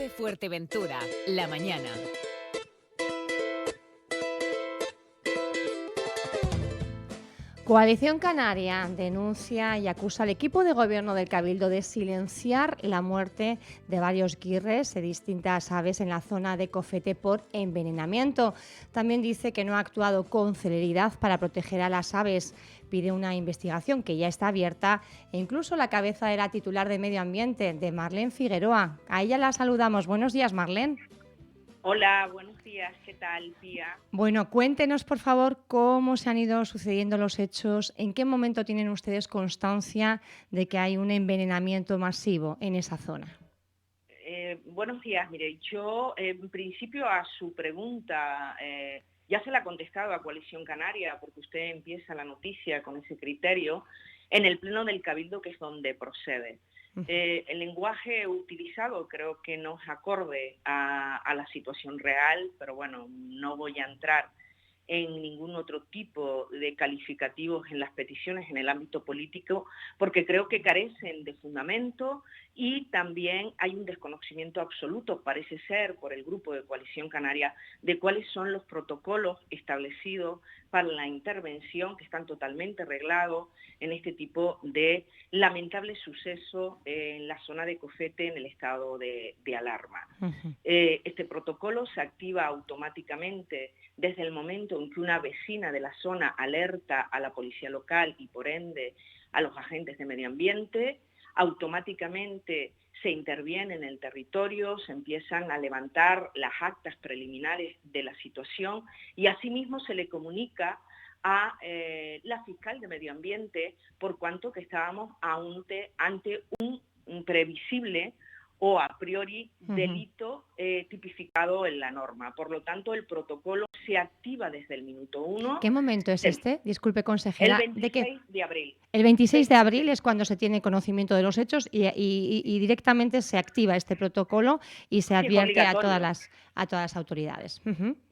Cope Fuerteventura, la mañana. Coalición Canaria denuncia y acusa al equipo de gobierno del Cabildo de silenciar la muerte de varios guirres de distintas aves en la zona de Cofete por envenenamiento. También dice que no ha actuado con celeridad para proteger a las aves. Pide una investigación que ya está abierta e incluso la cabeza de la titular de Medio Ambiente, de Marlene Figueroa. A ella la saludamos. Buenos días, Marlene. Hola, buenos días. ¿Qué tal, Pía? Bueno, cuéntenos, por favor, cómo se han ido sucediendo los hechos, en qué momento tienen ustedes constancia de que hay un envenenamiento masivo en esa zona. Buenos días. Mire, yo en principio a su pregunta ya se la he contestado a Coalición Canaria, porque usted empieza la noticia con ese criterio en el Pleno del Cabildo, que es donde procede. El lenguaje utilizado creo que no es acorde a la situación real, pero bueno, no voy a entrar en ningún otro tipo de calificativos en las peticiones en el ámbito político, porque creo que carecen de fundamento y también hay un desconocimiento absoluto, parece ser, por el Grupo de Coalición Canaria, de cuáles son los protocolos establecidos para la intervención, que están totalmente reglados en este tipo de lamentable suceso en la zona de Cofete, en el estado de alarma. Este protocolo se activa automáticamente desde el momento en que una vecina de la zona alerta a la policía local y por ende a los agentes de medio ambiente. Automáticamente se interviene en el territorio, se empiezan a levantar las actas preliminares de la situación y asimismo se le comunica a la fiscal de medio ambiente por cuanto que estábamos ante un previsible o a priori delito tipificado en la norma. Por lo tanto, el protocolo se activa desde el minuto 1. ¿Qué momento es este? Disculpe, consejera. El 26 de abril. El 26 de abril es cuando se tiene conocimiento de los hechos y directamente se activa este protocolo y se advierte a todas las autoridades.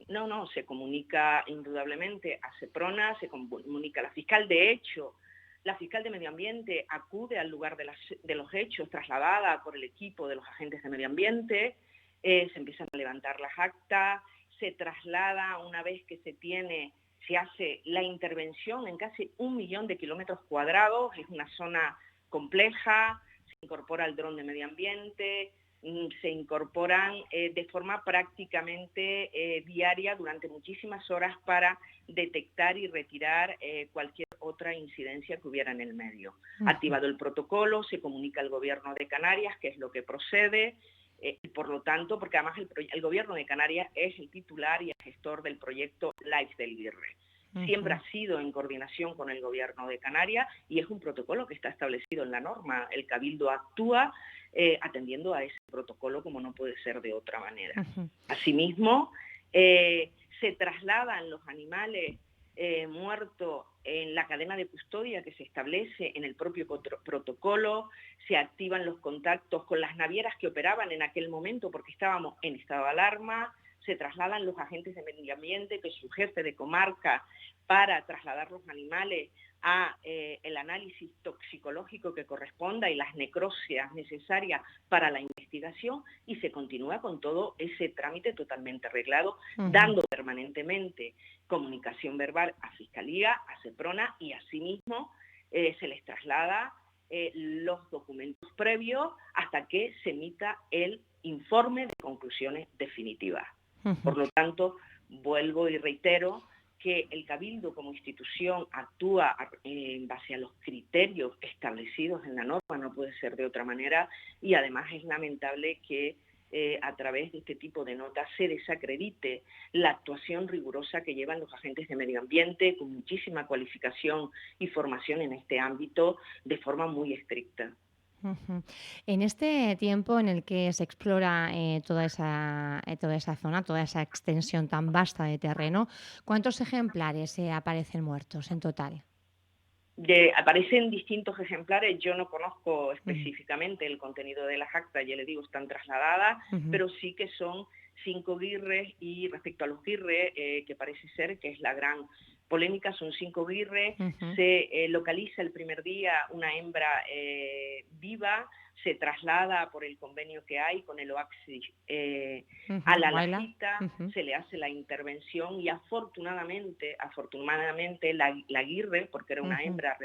No, se comunica indudablemente a Seprona, se comunica a la fiscal. De hecho, la fiscal de Medio Ambiente acude al lugar de los hechos, trasladada por el equipo de los agentes de Medio Ambiente, se empiezan a levantar las actas, se traslada una vez que se hace la intervención en casi 1 millón de kilómetros cuadrados, es una zona compleja, se incorpora el dron de Medio Ambiente, se incorporan de forma prácticamente diaria durante muchísimas horas para detectar y retirar cualquier otra incidencia que hubiera en el medio. Activado el protocolo, se comunica al Gobierno de Canarias, que es lo que procede, y por lo tanto, porque además el Gobierno de Canarias es el titular y el gestor del proyecto Life del Guirre. Siempre ha sido en coordinación con el Gobierno de Canarias y es un protocolo que está establecido en la norma. El Cabildo actúa atendiendo a ese protocolo como no puede ser de otra manera. Asimismo, se trasladan los animales muertos en la cadena de custodia que se establece en el propio protocolo, se activan los contactos con las navieras que operaban en aquel momento porque estábamos en estado de alarma, se trasladan los agentes de medio ambiente, que es su jefe de comarca, para trasladar los animales a el análisis toxicológico que corresponda y las necropsias necesarias para la investigación y se continúa con todo ese trámite totalmente arreglado, dando permanentemente comunicación verbal a Fiscalía, a Seprona y asimismo se les traslada los documentos previos hasta que se emita el informe de conclusiones definitivas. Por lo tanto, vuelvo y reitero que el Cabildo como institución actúa en base a los criterios establecidos en la norma, no puede ser de otra manera, y además es lamentable que a través de este tipo de notas se desacredite la actuación rigurosa que llevan los agentes de medio ambiente con muchísima cualificación y formación en este ámbito de forma muy estricta. En este tiempo en el que se explora toda esa zona, toda esa extensión tan vasta de terreno, ¿cuántos ejemplares aparecen muertos en total? Aparecen distintos ejemplares, yo no conozco específicamente el contenido de las actas, ya le digo, están trasladadas, pero sí que son 5 guirres, y respecto a los guirres, que parece ser que es la gran polémica, son 5 guirres, se localiza el primer día una hembra viva, se traslada por el convenio que hay con el OACSI a la lajita, se le hace la intervención y afortunadamente la guirre, porque era una hembra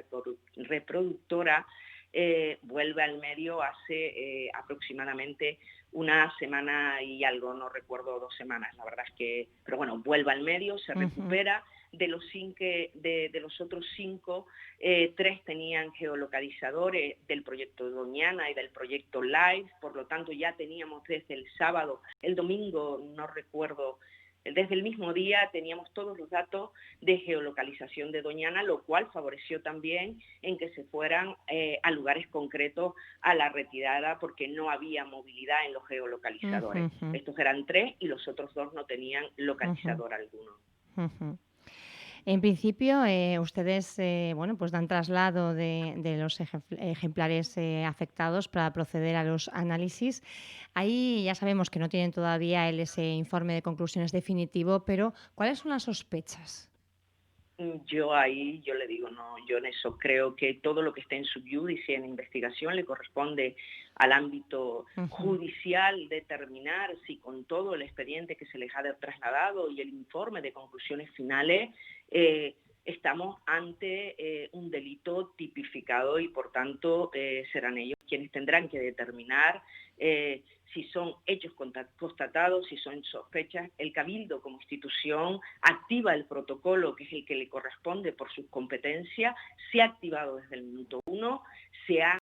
reproductora, vuelve al medio hace aproximadamente una semana y algo, no recuerdo, 2 semanas, la verdad es que, pero bueno, vuelve al medio, se recupera. De los otros 5, 3 tenían geolocalizadores del proyecto Doñana y del proyecto LIFE, por lo tanto ya teníamos desde el sábado, el domingo, no recuerdo, desde el mismo día teníamos todos los datos de geolocalización de Doñana, lo cual favoreció también en que se fueran a lugares concretos a la retirada, porque no había movilidad en los geolocalizadores. Estos eran 3 y los otros 2 no tenían localizador alguno. En principio, ustedes pues dan traslado de los ejemplares afectados para proceder a los análisis. Ahí ya sabemos que no tienen todavía ese informe de conclusiones definitivo, pero ¿cuáles son las sospechas? Yo le digo, no, yo en eso creo que todo lo que esté en subjudice, en investigación, le corresponde al ámbito judicial determinar si con todo el expediente que se les ha trasladado y el informe de conclusiones finales estamos ante un delito tipificado y por tanto serán ellos quienes tendrán que determinar si son hechos constatados, si son sospechas. El Cabildo como institución activa el protocolo, que es el que le corresponde por sus competencias, se ha activado desde el minuto 1, se ha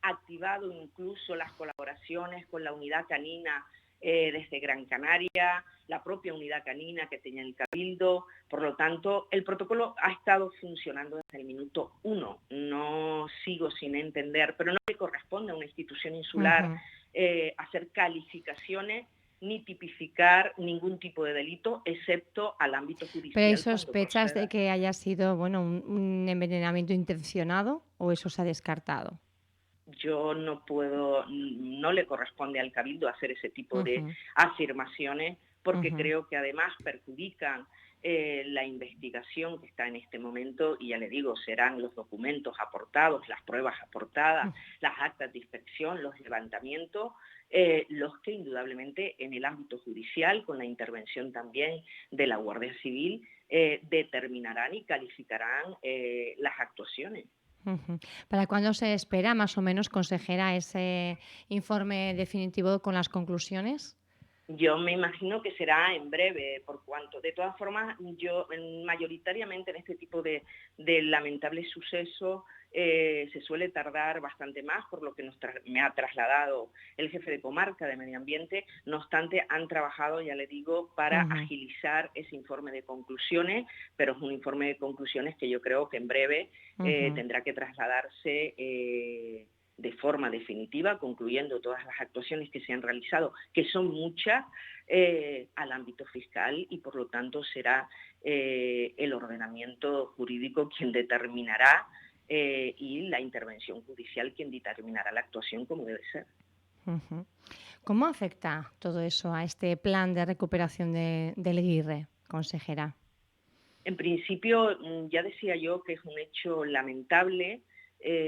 activado incluso las colaboraciones con la unidad canina desde Gran Canaria, la propia unidad canina que tenía el Cabildo. Por lo tanto, el protocolo ha estado funcionando desde el minuto 1. No sigo sin entender, pero no le corresponde a una institución insular hacer calificaciones ni tipificar ningún tipo de delito, excepto al ámbito judicial. ¿Pero hay sospechas de que haya sido un envenenamiento intencionado o eso se ha descartado? Yo no le corresponde al Cabildo hacer ese tipo de afirmaciones, porque creo que además perjudican la investigación que está en este momento, y ya le digo, serán los documentos aportados, las pruebas aportadas, las actas de inspección, los levantamientos, los que indudablemente en el ámbito judicial, con la intervención también de la Guardia Civil, determinarán y calificarán las actuaciones. ¿Para cuándo se espera, más o menos, consejera, ese informe definitivo con las conclusiones? Yo me imagino que será en breve, por cuanto, de todas formas, yo mayoritariamente en este tipo de lamentables sucesos se suele tardar bastante más, por lo que me ha trasladado el jefe de comarca de Medio Ambiente. No obstante, han trabajado, ya le digo, para agilizar ese informe de conclusiones, pero es un informe de conclusiones que yo creo que en breve tendrá que trasladarse de forma definitiva, concluyendo todas las actuaciones que se han realizado, que son muchas, al ámbito fiscal, y por lo tanto será el ordenamiento jurídico quien determinará y la intervención judicial quien determinará la actuación como debe ser. ¿Cómo afecta todo eso a este plan de recuperación del Guirre, consejera? En principio, ya decía yo que es un hecho lamentable,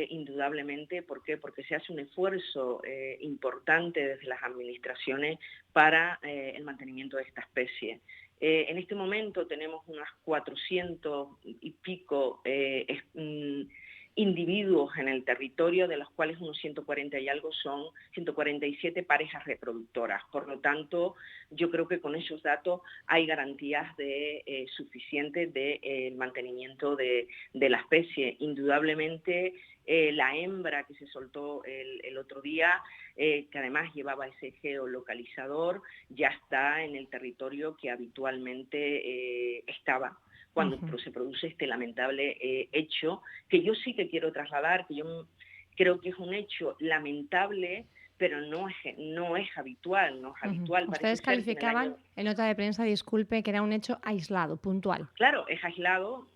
indudablemente. ¿Por qué? Porque se hace un esfuerzo importante desde las administraciones para el mantenimiento de esta especie. En este momento tenemos unas 400 y pico individuos en el territorio, de los cuales unos 140 y algo son 147 parejas reproductoras. Por lo tanto, yo creo que con esos datos hay garantías suficientes del mantenimiento de la especie. Indudablemente, la hembra que se soltó el otro día, que además llevaba ese geolocalizador, ya está en el territorio que habitualmente estaba cuando se produce este lamentable hecho, que yo sí que quiero trasladar, que yo creo que es un hecho lamentable, pero no es habitual. No es habitual. Ustedes calificaban en nota de prensa, disculpe, que era un hecho aislado, puntual. Claro, es aislado,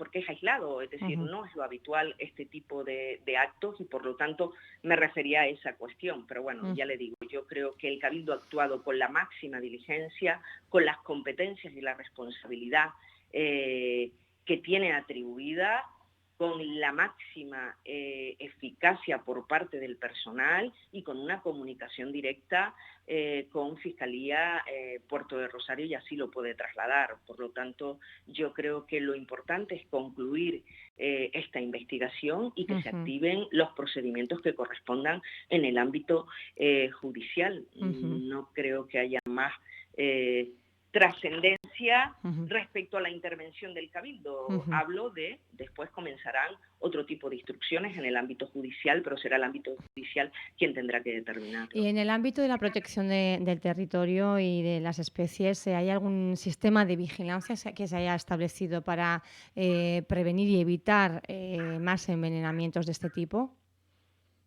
porque es aislado, es decir, no es lo habitual este tipo de actos y por lo tanto me refería a esa cuestión. Pero bueno, ya le digo, yo creo que el Cabildo ha actuado con la máxima diligencia, con las competencias y la responsabilidad que tiene atribuida, con la máxima eficacia por parte del personal y con una comunicación directa con Fiscalía Puerto de Rosario, y así lo puede trasladar. Por lo tanto, yo creo que lo importante es concluir esta investigación y que se activen los procedimientos que correspondan en el ámbito judicial. No creo que haya más trascendencia respecto a la intervención del Cabildo. Hablo de, después comenzarán otro tipo de instrucciones en el ámbito judicial, pero será el ámbito judicial quien tendrá que determinarlo. Y en el ámbito de la protección del territorio y de las especies, ¿hay algún sistema de vigilancia que se haya establecido para prevenir y evitar más envenenamientos de este tipo?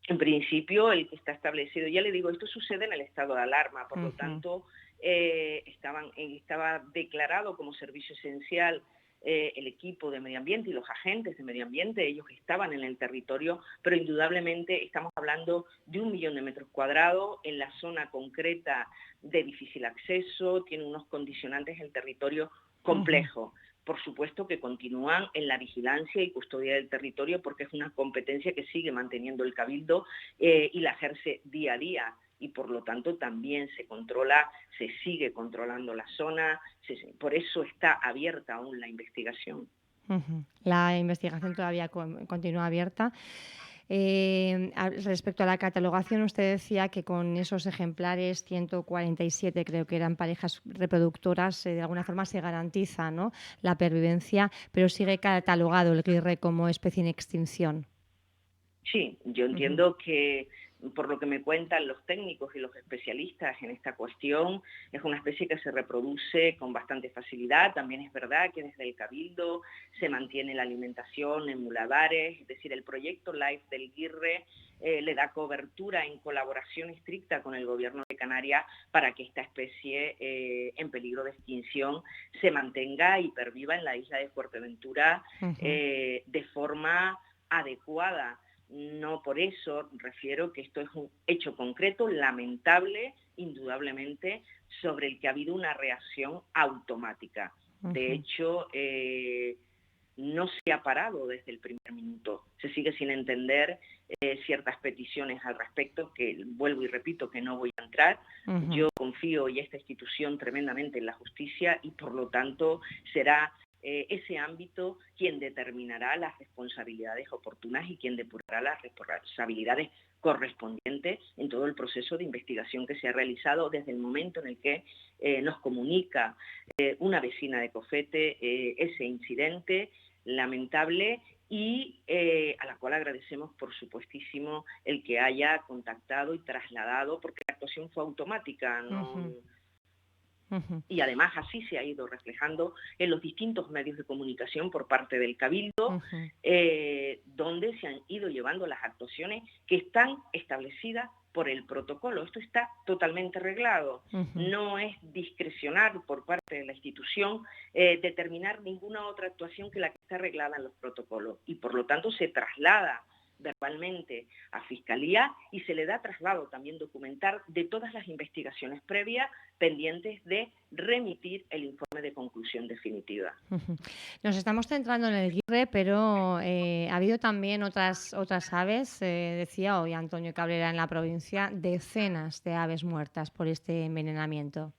En principio, el que está establecido, ya le digo, esto sucede en el estado de alarma, por lo tanto, estaba declarado como servicio esencial el equipo de medio ambiente y los agentes de medio ambiente. Ellos estaban en el territorio, pero indudablemente estamos hablando de 1 millón de metros cuadrados en la zona concreta de difícil acceso, tiene unos condicionantes el territorio complejo. Por supuesto que continúan en la vigilancia y custodia del territorio, porque es una competencia que sigue manteniendo el Cabildo y la ejerce día a día, y por lo tanto también se controla, se sigue controlando la zona, por eso está abierta aún la investigación. La investigación todavía continúa abierta. Respecto a la catalogación, usted decía que con esos ejemplares, 147 creo que eran parejas reproductoras, de alguna forma se garantiza, ¿no?, la pervivencia, pero sigue catalogado el guirre como especie en extinción. Sí, yo entiendo que, por lo que me cuentan los técnicos y los especialistas en esta cuestión, es una especie que se reproduce con bastante facilidad. También es verdad que desde el Cabildo se mantiene la alimentación en muladares, es decir, el proyecto LIFE del guirre le da cobertura en colaboración estricta con el Gobierno de Canarias para que esta especie en peligro de extinción se mantenga y perviva en la isla de Fuerteventura de forma adecuada. No por eso refiero que esto es un hecho concreto, lamentable, indudablemente, sobre el que ha habido una reacción automática. De hecho, no se ha parado desde el primer minuto. Se sigue sin entender ciertas peticiones al respecto, que vuelvo y repito que no voy a entrar. Yo confío y esta institución tremendamente en la justicia y por lo tanto será ese ámbito quien determinará las responsabilidades oportunas y quien depurará las responsabilidades correspondientes en todo el proceso de investigación que se ha realizado desde el momento en el que nos comunica una vecina de Cofete ese incidente lamentable y a la cual agradecemos por supuestísimo el que haya contactado y trasladado, porque la actuación fue automática, no... Y además así se ha ido reflejando en los distintos medios de comunicación por parte del Cabildo, donde se han ido llevando las actuaciones que están establecidas por el protocolo. Esto está totalmente reglado. No es discrecional por parte de la institución determinar ninguna otra actuación que la que está reglada en los protocolos. Y por lo tanto se traslada verbalmente a Fiscalía y se le da traslado también documental de todas las investigaciones previas pendientes de remitir el informe de conclusión definitiva. Nos estamos centrando en el guirre, pero ha habido también otras aves, decía hoy Antonio Cabrera en la provincia, decenas de aves muertas por este envenenamiento.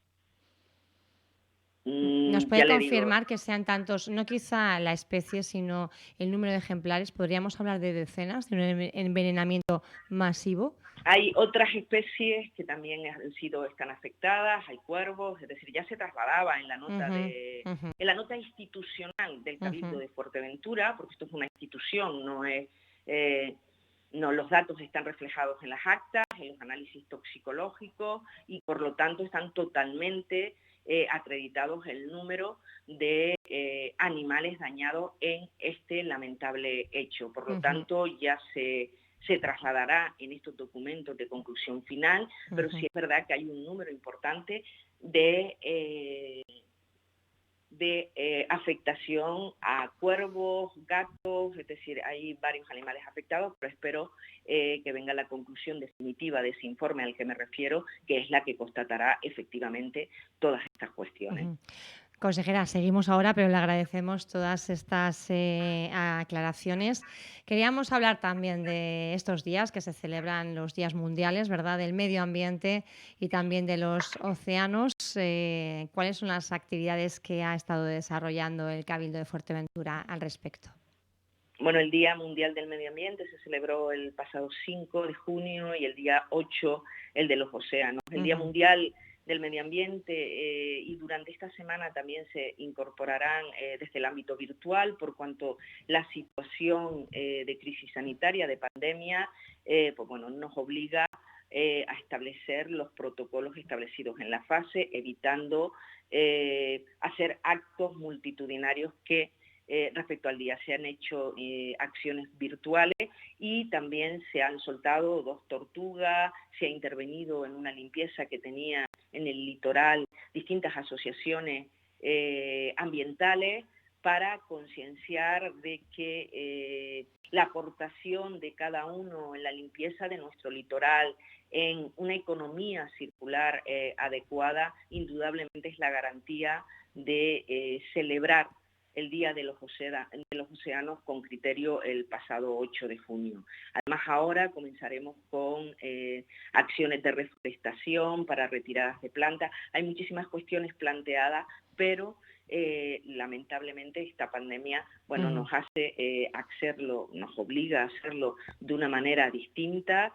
¿Nos puede confirmar que sean tantos, no quizá la especie, sino el número de ejemplares? ¿Podríamos hablar de decenas, de un envenenamiento masivo? Hay otras especies que también están afectadas, hay cuervos, es decir, ya se trasladaba en la nota en la nota institucional del Cabildo de Fuerteventura, porque esto es una institución, no es... No, los datos están reflejados en las actas, en los análisis toxicológicos y por lo tanto están totalmente acreditados el número de animales dañados en este lamentable hecho. Por lo tanto, ya se trasladará en estos documentos de conclusión final, pero sí es verdad que hay un número importante de de afectación a cuervos, gatos, es decir, hay varios animales afectados, pero espero que venga la conclusión definitiva de ese informe al que me refiero, que es la que constatará efectivamente todas estas cuestiones. Ujú. Consejera, seguimos ahora, pero le agradecemos todas estas aclaraciones. Queríamos hablar también de estos días que se celebran los días mundiales, ¿verdad? Del medio ambiente y también de los océanos. ¿Cuáles son las actividades que ha estado desarrollando el Cabildo de Fuerteventura al respecto? Bueno, el Día Mundial del Medio Ambiente se celebró el pasado 5 de junio y el día 8 el de los océanos. El Día Mundial del Medio Ambiente y durante esta semana también se incorporarán desde el ámbito virtual, por cuanto la situación de crisis sanitaria, de pandemia, pues bueno, nos obliga a establecer los protocolos establecidos en la fase, evitando hacer actos multitudinarios que respecto al día. Se han hecho acciones virtuales y también se han soltado 2 tortugas, se ha intervenido en una limpieza que tenía en el litoral distintas asociaciones ambientales para concienciar de que la aportación de cada uno en la limpieza de nuestro litoral, en una economía circular adecuada, indudablemente es la garantía de celebrar el Día de los Océanos con criterio el pasado 8 de junio. Además, ahora comenzaremos con acciones de reforestación para retiradas de plantas. Hay muchísimas cuestiones planteadas, pero lamentablemente esta pandemia, bueno, nos hace hacerlo, nos obliga a hacerlo de una manera distinta,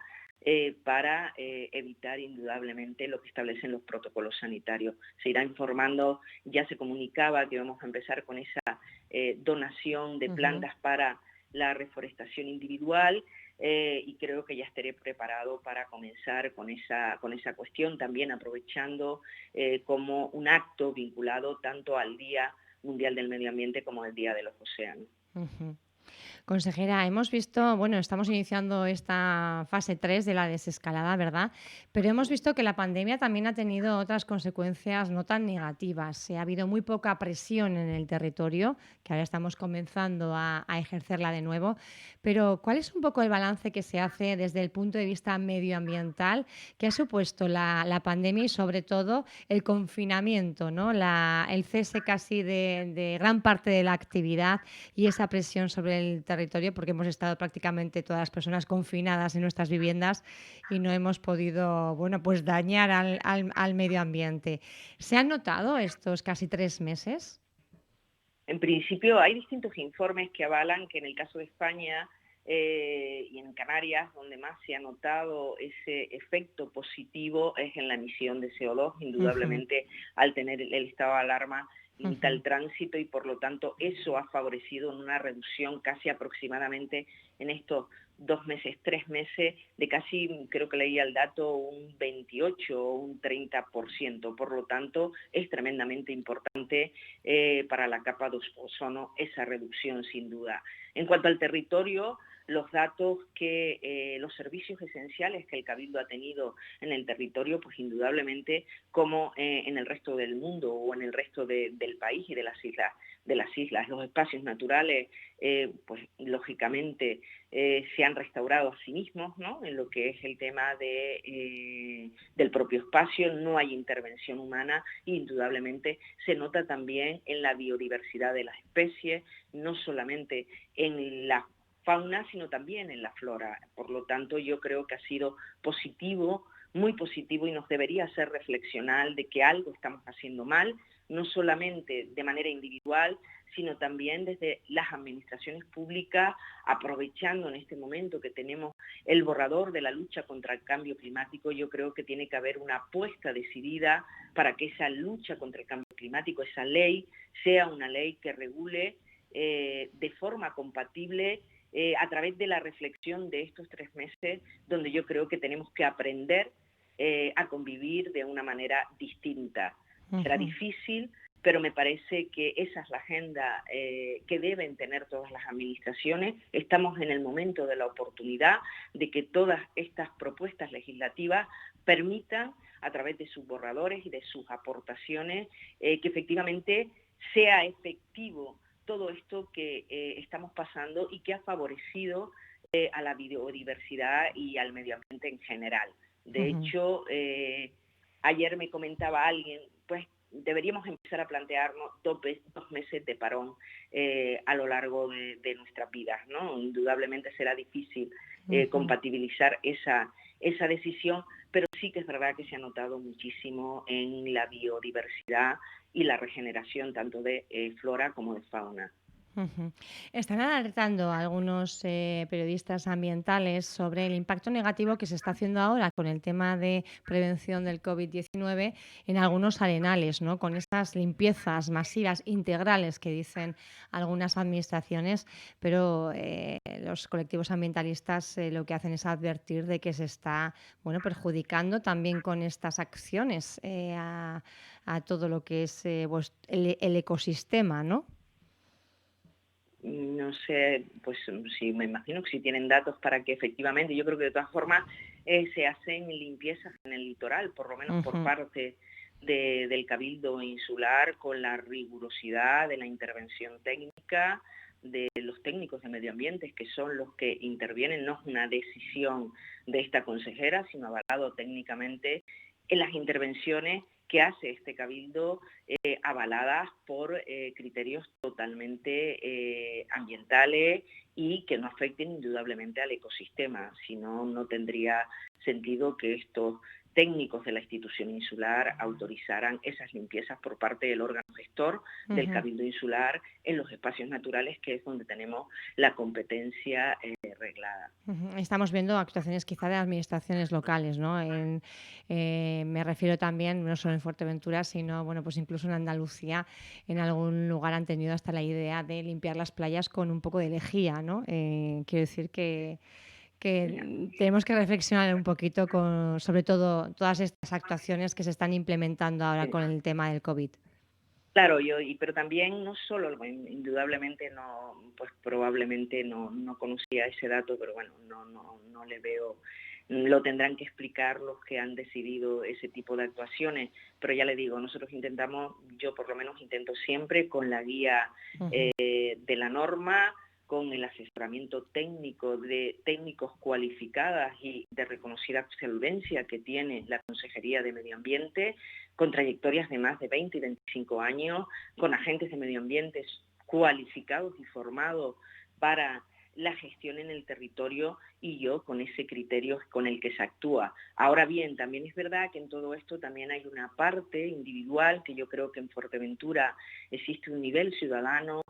para evitar indudablemente lo que establecen los protocolos sanitarios. Se irá informando, ya se comunicaba que vamos a empezar con esa donación de plantas para la reforestación individual y creo que ya estaré preparado para comenzar con esa cuestión, también aprovechando como un acto vinculado tanto al Día Mundial del Medio Ambiente como al Día de los Océanos. Consejera, hemos visto, bueno, estamos iniciando esta fase 3 de la desescalada, ¿verdad? Pero hemos visto que la pandemia también ha tenido otras consecuencias no tan negativas. Ha habido muy poca presión en el territorio, que ahora estamos comenzando a ejercerla de nuevo. Pero, ¿cuál es un poco el balance que se hace desde el punto de vista medioambiental que ha supuesto la pandemia y, sobre todo, el confinamiento, ¿no? El cese casi de gran parte de la actividad y esa presión sobre el territorio, porque hemos estado prácticamente todas las personas confinadas en nuestras viviendas y no hemos podido, bueno, pues dañar al medio ambiente. ¿Se han notado estos casi 3 meses? En principio hay distintos informes que avalan que en el caso de España y en Canarias, donde más se ha notado ese efecto positivo es en la emisión de CO2, indudablemente al tener el estado de alarma limita el tránsito y por lo tanto eso ha favorecido una reducción casi aproximadamente en estos 2 meses, 3 meses, de casi, creo que leía el dato, un 28 o un 30%. Por lo tanto, es tremendamente importante para la capa de ozono esa reducción, sin duda. En cuanto al territorio, los datos que los servicios esenciales que el Cabildo ha tenido en el territorio, pues indudablemente como en el resto del mundo o en el resto del país y de las islas, los espacios naturales, pues lógicamente se han restaurado a sí mismos, ¿no? En lo que es el tema del propio espacio, no hay intervención humana e indudablemente se nota también en la biodiversidad de las especies, no solamente en la fauna, sino también en la flora. Por lo tanto, yo creo que ha sido positivo, muy positivo, y nos debería hacer reflexionar de que algo estamos haciendo mal, no solamente de manera individual, sino también desde las administraciones públicas, aprovechando en este momento que tenemos el borrador de la lucha contra el cambio climático. Yo creo que tiene que haber una apuesta decidida para que esa lucha contra el cambio climático, esa ley, sea una ley que regule de forma compatible a través de la reflexión de estos 3 meses, donde yo creo que tenemos que aprender a convivir de una manera distinta. Será difícil, pero me parece que esa es la agenda que deben tener todas las administraciones. Estamos en el momento de la oportunidad de que todas estas propuestas legislativas permitan, a través de sus borradores y de sus aportaciones, que efectivamente sea efectivo todo esto que estamos pasando y que ha favorecido a la biodiversidad y al medio ambiente en general. De hecho, ayer me comentaba alguien, pues deberíamos empezar a plantearnos 2 meses de parón a lo largo de nuestras vidas, ¿no? Indudablemente será difícil compatibilizar esa decisión, pero sí que es verdad que se ha notado muchísimo en la biodiversidad y la regeneración tanto de flora como de fauna. Están alertando a algunos periodistas ambientales sobre el impacto negativo que se está haciendo ahora con el tema de prevención del COVID-19 en algunos arenales, ¿no? Con estas limpiezas masivas integrales que dicen algunas administraciones, pero los colectivos ambientalistas lo que hacen es advertir de que se está, bueno, perjudicando también con estas acciones a todo lo que es el ecosistema, ¿no? No sé, pues sí, me imagino que si tienen datos para que efectivamente, yo creo que de todas formas se hacen limpiezas en el litoral, por lo menos por parte del Cabildo Insular, con la rigurosidad de la intervención técnica de los técnicos de medio ambiente, que son los que intervienen, no es una decisión de esta consejera, sino avalado técnicamente en las intervenciones que hace este cabildo, avaladas por criterios totalmente ambientales y que no afecten indudablemente al ecosistema. Si no, no tendría sentido que estos técnicos de la institución insular autorizaran esas limpiezas por parte del órgano gestor del Cabildo Insular en los espacios naturales, que es donde tenemos la competencia reglada. Estamos viendo actuaciones quizá de administraciones locales, ¿no? Me refiero también, no solo en Fuerteventura, sino bueno, pues incluso en Andalucía, en algún lugar han tenido hasta la idea de limpiar las playas con un poco de lejía, ¿no? Quiero decir que tenemos que reflexionar un poquito sobre todo todas estas actuaciones que se están implementando ahora con el tema del COVID. Claro, pero también no solo, indudablemente no, pues probablemente no conocía ese dato, pero bueno, no le veo, lo tendrán que explicar los que han decidido ese tipo de actuaciones, pero ya le digo, nosotros intentamos, yo por lo menos intento siempre con la guía de la norma, con el asesoramiento técnico de técnicos cualificadas y de reconocida solvencia que tiene la Consejería de Medio Ambiente, con trayectorias de más de 20 y 25 años, con agentes de medio ambiente cualificados y formados para la gestión en el territorio y yo con ese criterio con el que se actúa. Ahora bien, también es verdad que en todo esto también hay una parte individual, que yo creo que en Fuerteventura existe un nivel ciudadano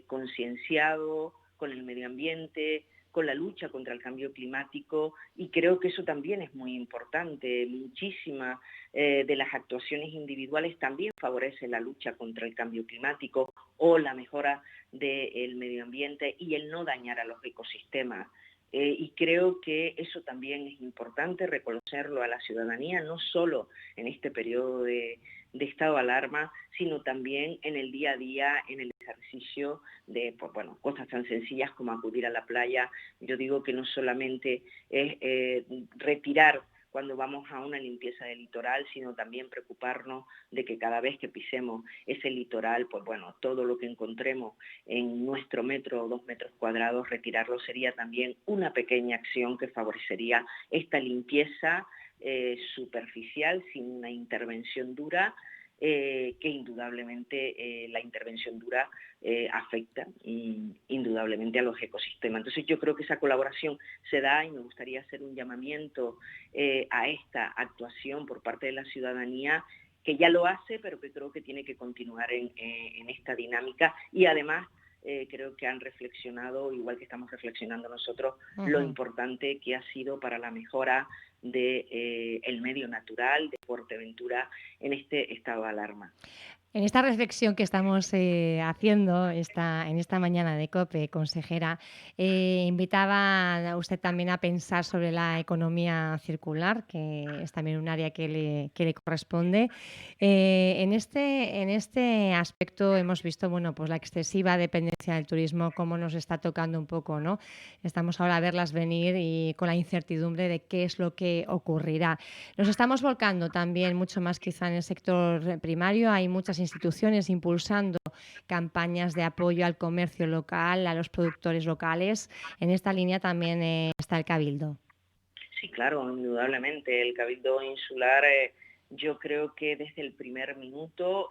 concienciado con el medio ambiente, con la lucha contra el cambio climático, y creo que eso también es muy importante. Muchísimas de las actuaciones individuales también favorecen la lucha contra el cambio climático o la mejora del medio ambiente y el no dañar a los ecosistemas. Y creo que eso también es importante reconocerlo a la ciudadanía, no solo en este periodo de estado de alarma, sino también en el día a día, en el ejercicio de pues, bueno, cosas tan sencillas como acudir a la playa. Yo digo que no solamente es retirar cuando vamos a una limpieza del litoral, sino también preocuparnos de que cada vez que pisemos ese litoral, pues bueno, todo lo que encontremos en nuestro metro o 2 metros cuadrados, retirarlo sería también una pequeña acción que favorecería esta limpieza superficial, sin una intervención dura, que indudablemente la intervención dura afecta indudablemente a los ecosistemas. Entonces yo creo que esa colaboración se da y me gustaría hacer un llamamiento a esta actuación por parte de la ciudadanía, que ya lo hace, pero que creo que tiene que continuar en esta dinámica, y además creo que han reflexionado, igual que estamos reflexionando nosotros, lo importante que ha sido para la mejora de el medio natural de Fuerteventura en este estado de alarma. En esta reflexión que estamos haciendo en esta mañana de COPE, consejera, invitaba a usted también a pensar sobre la economía circular, que es también un área que le corresponde. En este aspecto hemos visto bueno, pues la excesiva dependencia del turismo, cómo nos está tocando un poco, ¿no? Estamos ahora a verlas venir y con la incertidumbre de qué es lo que que ocurrirá. Nos estamos volcando también mucho más quizá en el sector primario. Hay muchas instituciones impulsando campañas de apoyo al comercio local, a los productores locales. En esta línea también está el Cabildo. Sí, claro, indudablemente. El Cabildo Insular, yo creo que desde el primer minuto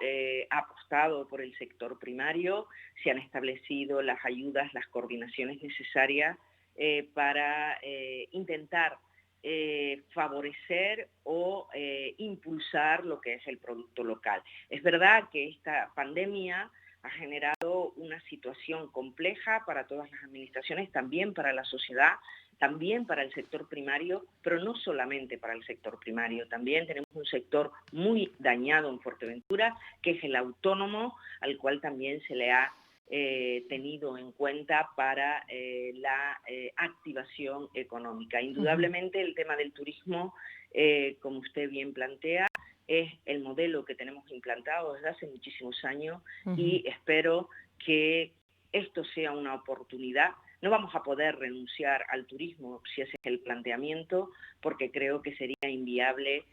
ha apostado por el sector primario, se han establecido las ayudas, las coordinaciones necesarias para intentar favorecer o impulsar lo que es el producto local. Es verdad que esta pandemia ha generado una situación compleja para todas las administraciones, también para la sociedad, también para el sector primario, pero no solamente para el sector primario. También tenemos un sector muy dañado en Fuerteventura, que es el autónomo, al cual también se le ha tenido en cuenta para la activación económica. Indudablemente el tema del turismo, como usted bien plantea, es el modelo que tenemos implantado desde hace muchísimos años y espero que esto sea una oportunidad. No vamos a poder renunciar al turismo si ese es el planteamiento, porque creo que sería inviable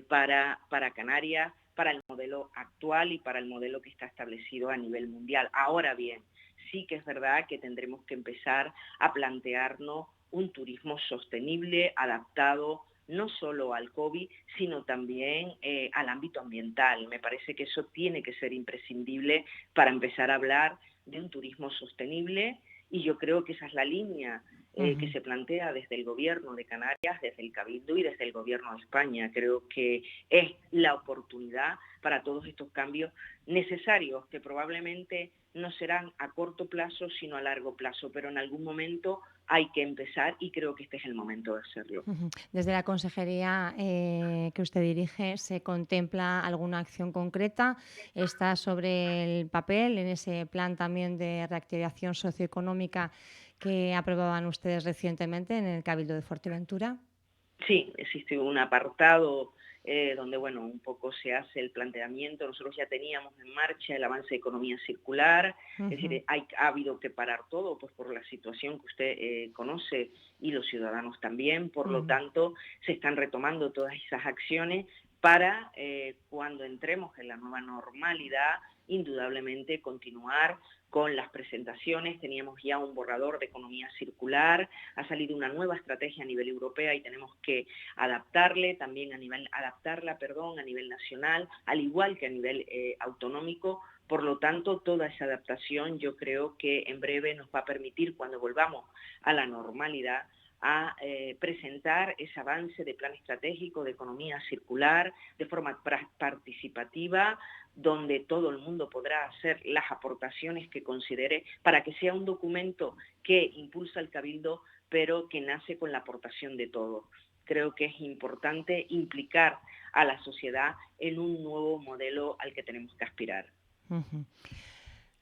para Canarias, para el modelo actual y para el modelo que está establecido a nivel mundial. Ahora bien, sí que es verdad que tendremos que empezar a plantearnos un turismo sostenible, adaptado no solo al COVID, sino también al ámbito ambiental. Me parece que eso tiene que ser imprescindible para empezar a hablar de un turismo sostenible, y yo creo que esa es la línea que se plantea desde el Gobierno de Canarias, desde el Cabildo y desde el Gobierno de España. Creo que es la oportunidad para todos estos cambios necesarios, que probablemente no serán a corto plazo, sino a largo plazo, pero en algún momento hay que empezar y creo que este es el momento de hacerlo. Desde la consejería que usted dirige, ¿se contempla alguna acción concreta? ¿Está sobre el papel en ese plan también de reactivación socioeconómica que aprobaban ustedes recientemente en el Cabildo de Fuerteventura? Sí, existe un apartado donde, bueno, un poco se hace el planteamiento. Nosotros ya teníamos en marcha el avance de economía circular, es decir, ha habido que parar todo pues por la situación que usted conoce y los ciudadanos también. Por lo tanto, se están retomando todas esas acciones para cuando entremos en la nueva normalidad, indudablemente continuar con las presentaciones. Teníamos ya un borrador de economía circular, ha salido una nueva estrategia a nivel europeo y tenemos que adaptarla a nivel nacional, al igual que a nivel autonómico. Por lo tanto, toda esa adaptación yo creo que en breve nos va a permitir, cuando volvamos a la normalidad, a presentar ese avance de plan estratégico de economía circular de forma participativa, donde todo el mundo podrá hacer las aportaciones que considere, para que sea un documento que impulsa el Cabildo, pero que nace con la aportación de todos. Creo que es importante implicar a la sociedad en un nuevo modelo al que tenemos que aspirar.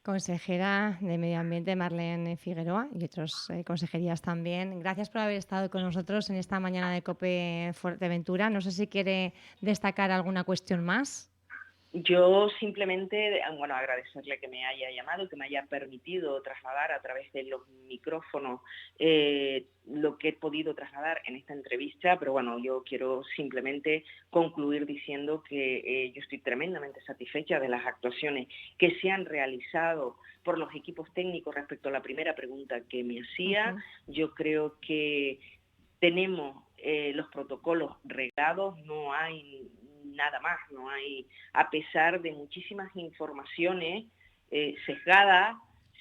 Consejera de Medio Ambiente Marlene Figueroa y otras consejerías también. Gracias por haber estado con nosotros en esta mañana de COPE Fuerteventura. No sé si quiere destacar alguna cuestión más. Yo simplemente, bueno, agradecerle que me haya llamado, que me haya permitido trasladar a través de los micrófonos lo que he podido trasladar en esta entrevista, pero bueno, yo quiero simplemente concluir diciendo que yo estoy tremendamente satisfecha de las actuaciones que se han realizado por los equipos técnicos respecto a la primera pregunta que me hacía. Yo creo que tenemos los protocolos reglados, no hay nada más, no hay, a pesar de muchísimas informaciones sesgadas,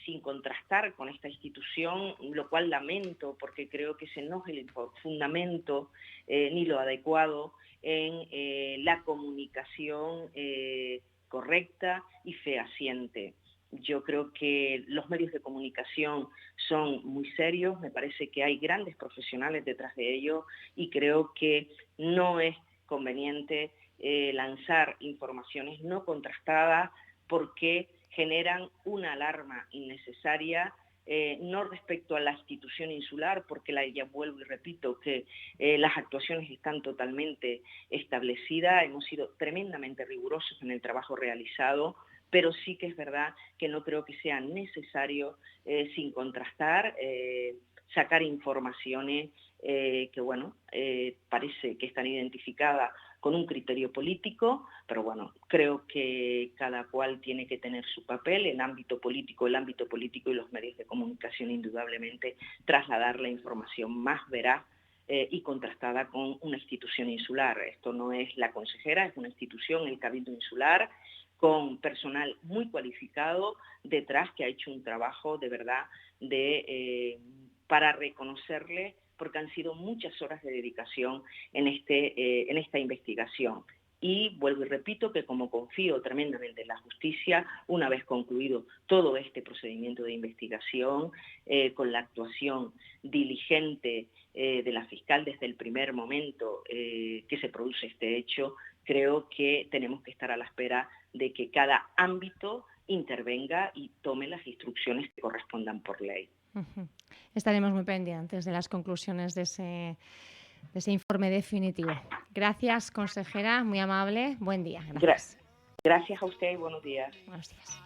sin contrastar con esta institución, lo cual lamento porque creo que ese no es el fundamento ni lo adecuado en la comunicación correcta y fehaciente. Yo creo que los medios de comunicación son muy serios, me parece que hay grandes profesionales detrás de ellos y creo que no es conveniente lanzar informaciones no contrastadas porque generan una alarma innecesaria, no respecto a la institución insular, porque ya vuelvo y repito que las actuaciones están totalmente establecidas, hemos sido tremendamente rigurosos en el trabajo realizado, pero sí que es verdad que no creo que sea necesario, sin contrastar, sacar informaciones que bueno, parece que están identificadas con un criterio político, pero bueno, creo que cada cual tiene que tener su papel, el ámbito político y los medios de comunicación indudablemente trasladar la información más veraz y contrastada con una institución insular. Esto no es la consejera, es una institución, el Cabildo Insular, con personal muy cualificado detrás que ha hecho un trabajo de verdad para reconocerle, porque han sido muchas horas de dedicación en esta investigación. Y vuelvo y repito que como confío tremendamente en la justicia, una vez concluido todo este procedimiento de investigación, con la actuación diligente de la fiscal desde el primer momento que se produce este hecho, creo que tenemos que estar a la espera de que cada ámbito intervenga y tome las instrucciones que correspondan por ley. Estaremos muy pendientes de las conclusiones de ese informe definitivo. Gracias, consejera, muy amable. Buen día. Gracias. Gracias a usted y buenos días. Buenos días.